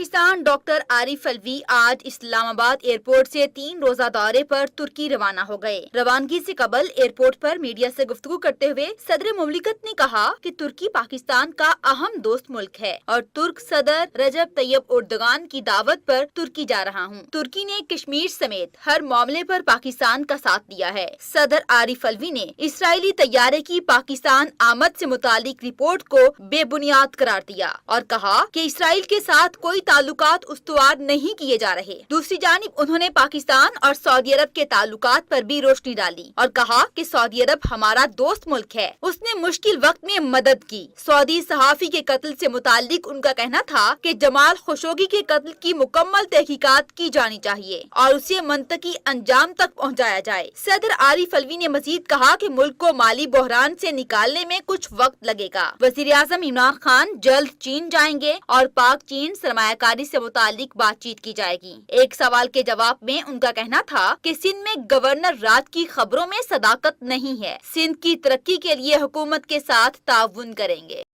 Pakistan doctor Arif Alvi आज Islamabad airport से 3 रोजा दौरे पर तुर्की रवाना हो गए। रवानगी से कबल एयरपोर्ट पर मीडिया से गुफ्तगू करते हुए सदर मुमलिकत ने कहा कि तुर्की पाकिस्तान का अहम दोस्त मुल्क है और तुर्क सदर रजब तैयब उर्दगान की दावत पर तुर्की जा रहा हूँ। तुर्की ने कश्मीर समेत हर मामले पर पाकिस्तान का साथ दिया है। सदर आरिफ अलवी ने इसराइली तैयारे की पाकिस्तान आमद से मुतालिक रिपोर्ट को बेबुनियाद करार दिया और कहा कि इसराइल के साथ कोई ताल्लुकात उस्तवार नहीं किए जा रहे। दूसरी जानिब उन्होंने पाकिस्तान और सऊदी अरब के ताल्लुकात पर भी रोशनी डाली और कहा कि सऊदी अरब हमारा दोस्त मुल्क है, उसने मुश्किल वक्त में मदद की। सऊदी सहाफी के कत्ल से मुतालिक उनका कहना था कि जमाल खशोगी के कत्ल की मुकम्मल तहकीकात की जानी चाहिए और उसे मंतकी अंजाम तक पहुँचाया जाए। सदर आरिफ अलवी ने मजीद कहा कि मुल्क को माली बहरान से निकालने में कुछ वक्त लगेगा। वज़ीर आज़म इमरान खान जल्द चीन जाएंगे और पाक चीन सरमायाकारी से मुतालिक बातचीत की जाएगी। एक सवाल के जवाब में उनका कहना था कि सिंध में गवर्नर राज की खबरों में सदाकत नहीं है। सिंध की तरक्की के लिए हुकूमत के साथ ताउन करेंगे।